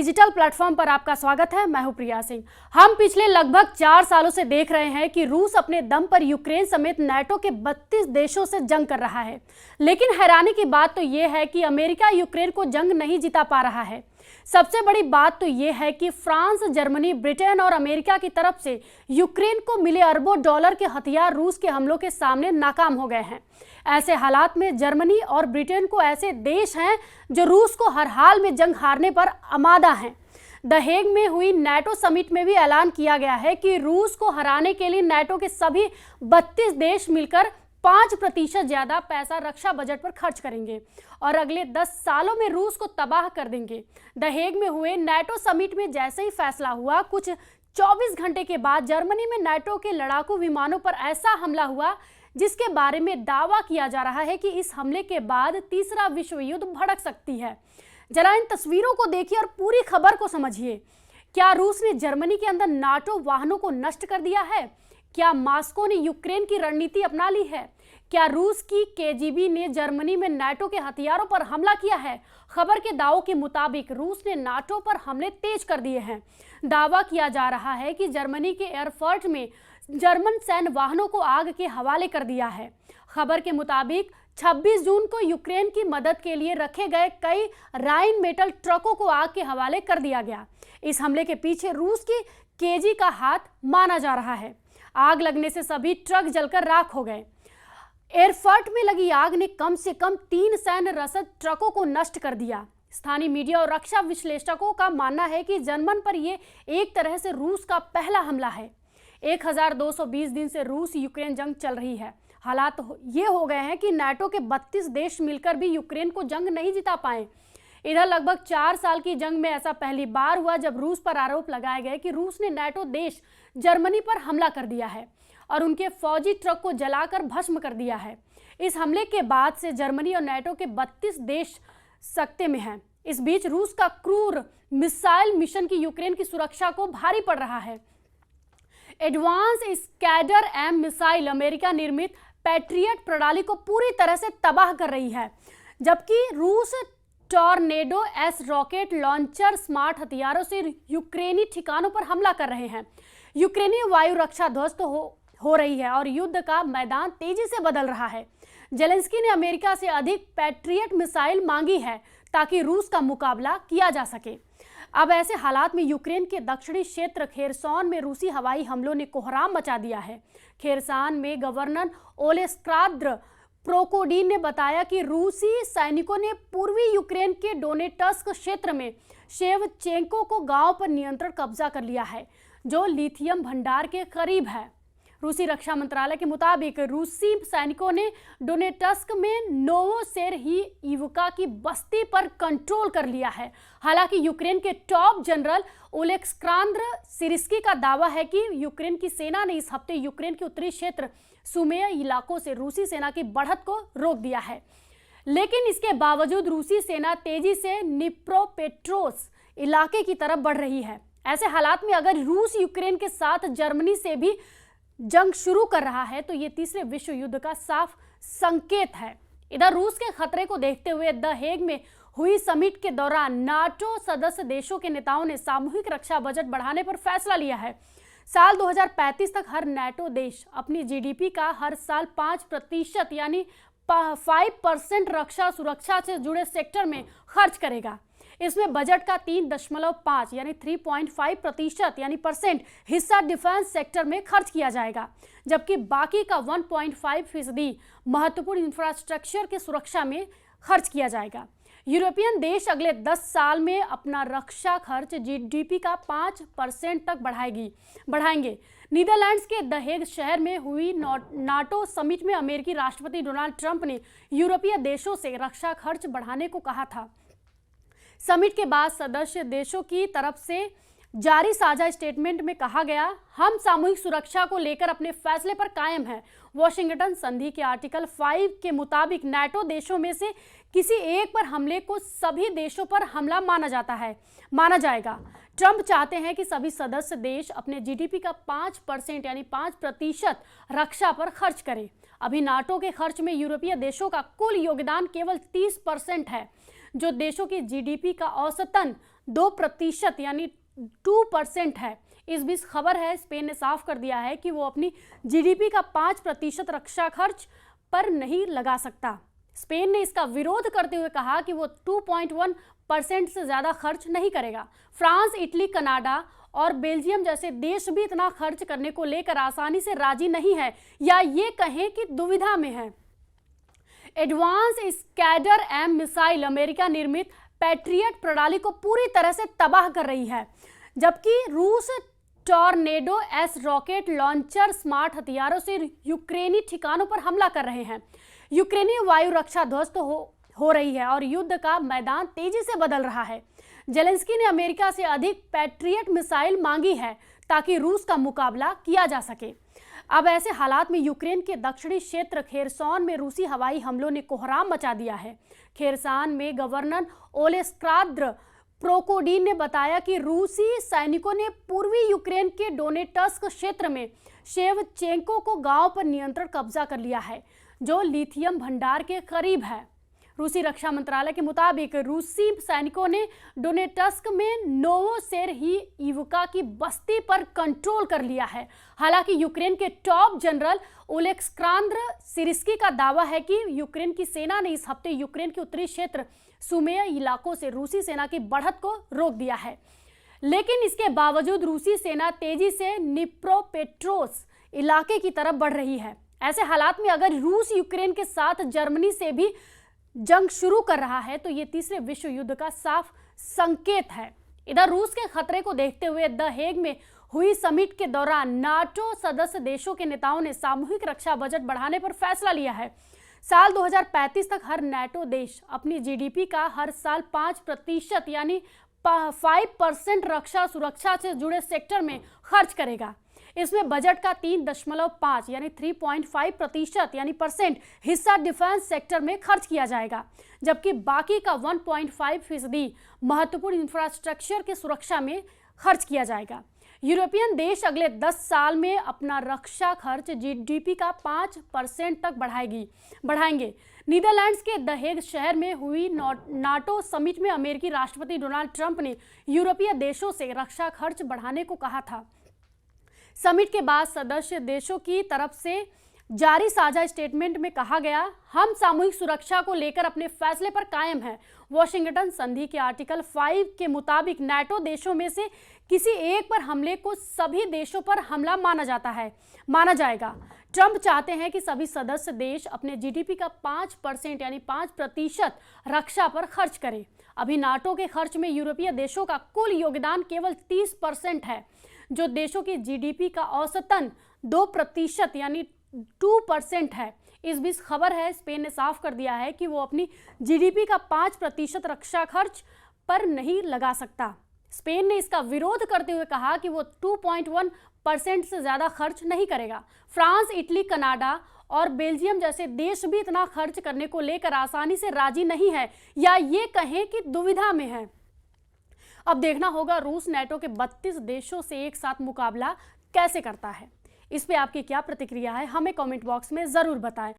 Digital platform पर आपका स्वागत है। मैं हूं प्रिया सिंह। हम पिछले लगभग 4 सालों से देख रहे हैं कि रूस अपने दम पर यूक्रेन समेत नाटो के 32 देशों से जंग कर रहा है। लेकिन हैरानी की बात तो यह है कि अमेरिका यूक्रेन को जंग नहीं जिता पा रहा है। सबसे बड़ी बात तो यह है कि फ्रांस, जर्मनी, ब्रिटेन और अमेरिका की तरफ से यूक्रेन को मिले अरबों डॉलर के हथियार रूस के हमलों के सामने नाकाम हो गए हैं। ऐसे हालात में जर्मनी और ब्रिटेन को ऐसे देश हैं जो रूस को हर हाल में जंग हारने पर आमादा हैं। द हेग में हुई नाटो समिट में भी ऐलान किया गया है कि रूस को हराने के लिए नाटो के सभी 32 देश मिलकर 5% ज्यादा पैसा रक्षा बजट पर खर्च करेंगे और अगले 10 सालों में रूस को तबाह कर देंगे। द हेग में हुए नाटो समिट में जैसे ही फैसला हुआ, कुछ 24 घंटे के बाद जर्मनी में नाटो के लड़ाकू विमानों पर ऐसा हमला हुआ जिसके बारे में दावा किया जा रहा है कि इस हमले के बाद तीसरा विश्व युद्ध भड़क सकती है। जरा इन तस्वीरों को देखिए और पूरी खबर को समझिए। क्या रूस ने जर्मनी के अंदर नाटो वाहनों को नष्ट कर दिया है? क्या मॉस्को ने यूक्रेन की रणनीति अपना ली है? क्या रूस की केजीबी ने जर्मनी में नाटो के हथियारों पर हमला किया है? खबर के दावों के मुताबिक रूस ने नाटो पर हमले तेज कर दिए हैं। दावा किया जा रहा है कि जर्मनी के एयरफ्रंट में जर्मन सैन्य वाहनों को आग के हवाले कर दिया है। खबर के मुताबिक 26 जून को यूक्रेन की मदद के लिए रखे गए कई राइन मेटल ट्रकों को आग के हवाले कर दिया गया। इस हमले के पीछे रूस की केजी का हाथ माना जा रहा है। आग लगने से सभी ट्रक जलकर राख हो गए। एयरफ्रंट में लगी आग ने कम से कम 3 सैन्य रसद ट्रकों को नष्ट कर दिया। स्थानीय मीडिया और रक्षा विश्लेषकों का मानना है कि जर्मन पर यह एक तरह से रूस का पहला हमला है। 1220 दिन से रूस यूक्रेन जंग चल रही है। हालात ये हो गए हैं कि नाटो के 32 देश मिलकर भी यूक्रेन को जंग नहीं जिता पाए। इधर लगभग 4 साल की जंग में ऐसा पहली बार हुआ जब रूस पर आरोप लगाए गए कि रूस ने नाटो देश जर्मनी पर हमला कर दिया है और उनके फौजी ट्रक को जलाकर भस्म कर दिया है। इस हमले के बाद से जर्मनी और नाटो के 32 देश सकते में हैं। इस बीच रूस का क्रूर मिसाइल मिशन की यूक्रेन की सुरक्षा को भारी पड़ रहा है। एडवांस स्कैडर एम मिसाइल अमेरिका निर्मित पैट्रियट प्रणाली को पूरी तरह से तबाह कर रही है, जबकि रूस tornado S rocket launcher smart हथियारों से यूक्रेनी ठिकानों पर हमला कर रहे हैं। यूक्रेनी वायु रक्षा ध्वस्त हो रही है और युद्ध का मैदान तेजी से बदल रहा है। जेलेंस्की ने अमेरिका से अधिक पैट्रियट मिसाइल मांगी है ताकि रूस का मुकाबला किया जा सके। अब ऐसे हालात में यूक्रेन के दक्षिणी क्षेत्र खेरसॉन में रूसी हवाई हमलों ने कोहराम मचा दिया है। खेरसॉन में गवर्नर ओलेस्क्राद्र प्रोकोडीन ने बताया कि रूसी सैनिकों ने पूर्वी यूक्रेन के डोनेट्स्क क्षेत्र में शेवचेंको को गांव पर नियंत्रण कब्जा कर लिया है, जो लिथियम भंडार के करीब है। रूसी रक्षा मंत्रालय के मुताबिक रूसी सैनिकों ने डोनेट्स्क में नोवोसेरहीइवका की बस्ती पर कंट्रोल कर लिया है। हालांकि यूक्रेन के टॉप जनरल ओलेक्सांद्र सिरिस्की का दावा है कि यूक्रेन की सेना ने इस हफ्ते यूक्रेन के उत्तरी क्षेत्र सुमेय इलाकों से रूसी सेना की बढ़त को रोक दिया है। लेकिन इसके बावजूद रूसी सेना तेजी से निप्रोपेट्रोस इलाके की तरफ बढ़ रही है। ऐसे हालात में अगर रूस यूक्रेन के साथ जर्मनी से भी जंग शुरू कर रहा है तो ये तीसरे विश्व युद्ध का साफ संकेत है। इधर रूस के खतरे को देखते हुए द हेग में हुई समिट के दौरान नाटो सदस्य देशों के नेताओं ने सामूहिक रक्षा बजट बढ़ाने पर फैसला लिया है। साल 2035 तक हर नाटो देश अपनी जीडीपी का हर साल 5% यानी 5% रक्षा सुरक्षा से जुड़े सेक्टर में खर्च करेगा। इसमें बजट का 3.5 यानी 3.5% यानी परसेंट हिस्सा डिफेंस सेक्टर में खर्च किया जाएगा, जबकि बाकी का 1.5% महत्वपूर्ण इंफ्रास्ट्रक्चर की सुरक्षा में खर्च किया जाएगा। यूरोपियन देश अगले 10 साल में अपना रक्षा खर्च जीडीपी का 5% तक बढ़ाएंगे। नीदरलैंड्स के द हेग शहर में हुई नाटो समिट में अमेरिकी राष्ट्रपति डोनाल्ड ट्रंप ने यूरोपीय देशों से रक्षा खर्च बढ़ाने को कहा था। समिट के बाद सदस्य देशों की तरफ से जारी साझा स्टेटमेंट में कहा गया, हम सामूहिक सुरक्षा को लेकर अपने फैसले पर कायम हैं। वॉशिंगटन संधि के आर्टिकल 5 के मुताबिक नाटो देशों में से किसी एक पर हमले को सभी देशों पर हमला माना जाएगा। ट्रंप चाहते हैं कि सभी सदस्य देश अपने जीडीपी का 5% यानी 5% रक्षा पर खर्च करें। अभी नाटो के खर्च में यूरोपीय देशों का कुल योगदान केवल 30% है, जो देशों की जीडीपी का औसतन 2% यानी 2% है। इस बीच खबर है, स्पेन ने साफ कर दिया है कि वो अपनी जीडीपी का 5% रक्षा खर्च पर नहीं लगा सकता। स्पेन ने इसका विरोध करते हुए कहा कि वो 2.1% से ज्यादा खर्च नहीं करेगा। फ्रांस, इटली, कनाडा और बेल्जियम जैसे देश भी इतना खर्च करने को लेकर आसानी से राजी नहीं है, या ये कहें कि दुविधा में है। एडवांस स्कैडर एम मिसाइल अमेरिका निर्मित पैट्रियट प्रणाली को पूरी तरह से तबाह कर रही है, जबकि रूस tornado S rocket launcher smart हथियारों से यूक्रेनी ठिकानों पर हमला कर रहे हैं। यूक्रेनी वायु रक्षा ध्वस्त हो रही है और युद्ध का मैदान तेजी से बदल रहा है। जेलेंस्की ने अमेरिका से अधिक पैट्रियट मिसाइल मांगी है ताकि रूस का मुकाबला किया जा सके। अब ऐसे हालात में यूक्रेन के दक्षिणी क्षेत्र खेरसॉन में रूसी हवाई हमलों ने कोहराम मचा दिया है। खेरसॉन में गवर्नर ओलेस्क्राद्र प्रोकोडीन ने बताया कि रूसी सैनिकों ने पूर्वी यूक्रेन के डोनेट्स्क क्षेत्र में शेवचेंको को गांव पर नियंत्रण कब्जा कर लिया है, जो लिथियम भंडार के करीब है। रूसी रक्षा मंत्रालय के मुताबिक रूसी सैनिकों ने डोनेट्स्क में नोवोसेरहीइवका की बस्ती पर कंट्रोल कर लिया है। हालांकि यूक्रेन के टॉप जनरल ओलेक्सांद्र सिरिस्की का दावा है कि यूक्रेन की सेना ने इस हफ्ते यूक्रेन के उत्तरी क्षेत्र सुमेय इलाकों से रूसी सेना की बढ़त को रोक दिया है। लेकिन इसके बावजूद रूसी सेना तेजी से निप्रोपेट्रोस इलाके की तरफ बढ़ रही है। ऐसे हालात में अगर रूस यूक्रेन के साथ जर्मनी से भी जंग शुरू कर रहा है तो ये तीसरे विश्व युद्ध का साफ संकेत है। इधर रूस के खतरे को देखते हुए द हेग में हुई समिट के दौरान नाटो सदस्य देशों के नेताओं ने सामूहिक रक्षा बजट बढ़ाने पर फैसला लिया है। साल 2035 तक हर नाटो देश अपनी जीडीपी का हर साल 5% यानी 5% रक्षा सुरक्षा से जुड़े सेक्टर में खर्च करेगा। इसमें बजट का 3.5 यानी 3.5% यानी परसेंट हिस्सा डिफेंस सेक्टर में खर्च किया जाएगा, जबकि बाकी का 1.5% महत्वपूर्ण इंफ्रास्ट्रक्चर की सुरक्षा में खर्च किया जाएगा। यूरोपियन देश अगले 10 साल में अपना रक्षा खर्च जीडीपी का 5% तक बढ़ाएंगे। नीदरलैंड्स के द हेग शहर में हुई नाटो समिट में अमेरिकी राष्ट्रपति डोनाल्ड ट्रंप ने यूरोपीय देशों से रक्षा खर्च बढ़ाने को कहा था। समिट के बाद सदस्य देशों की तरफ से जारी साझा स्टेटमेंट में कहा गया, हम सामूहिक सुरक्षा को लेकर अपने फैसले पर कायम हैं। वॉशिंगटन संधि के आर्टिकल 5 के मुताबिक नाटो देशों में से किसी एक पर हमले को सभी देशों पर हमला माना जाएगा। ट्रंप चाहते हैं कि सभी सदस्य देश अपने जीडीपी का 5% यानी 5% रक्षा पर खर्च करें। अभी नाटो के खर्च में यूरोपीय देशों का कुल योगदान केवल 30% है, जो देशों की जीडीपी का औसतन 2% यानी 2% है। इस बीच खबर है, स्पेन ने साफ कर दिया है कि वो अपनी जीडीपी का 5% रक्षा खर्च पर नहीं लगा सकता। स्पेन ने इसका विरोध करते हुए कहा कि वो 2.1% से ज्यादा खर्च नहीं करेगा। फ्रांस, इटली, कनाडा और बेल्जियम जैसे देश भी इतना खर्च करने को लेकर आसानी से राजी नहीं है, या ये कहें कि दुविधा में है। अब देखना होगा रूस नाटो के 32 देशों से एक साथ मुकाबला कैसे करता है। इस पे आपकी क्या प्रतिक्रिया है, हमें कमेंट बॉक्स में जरूर बताएं।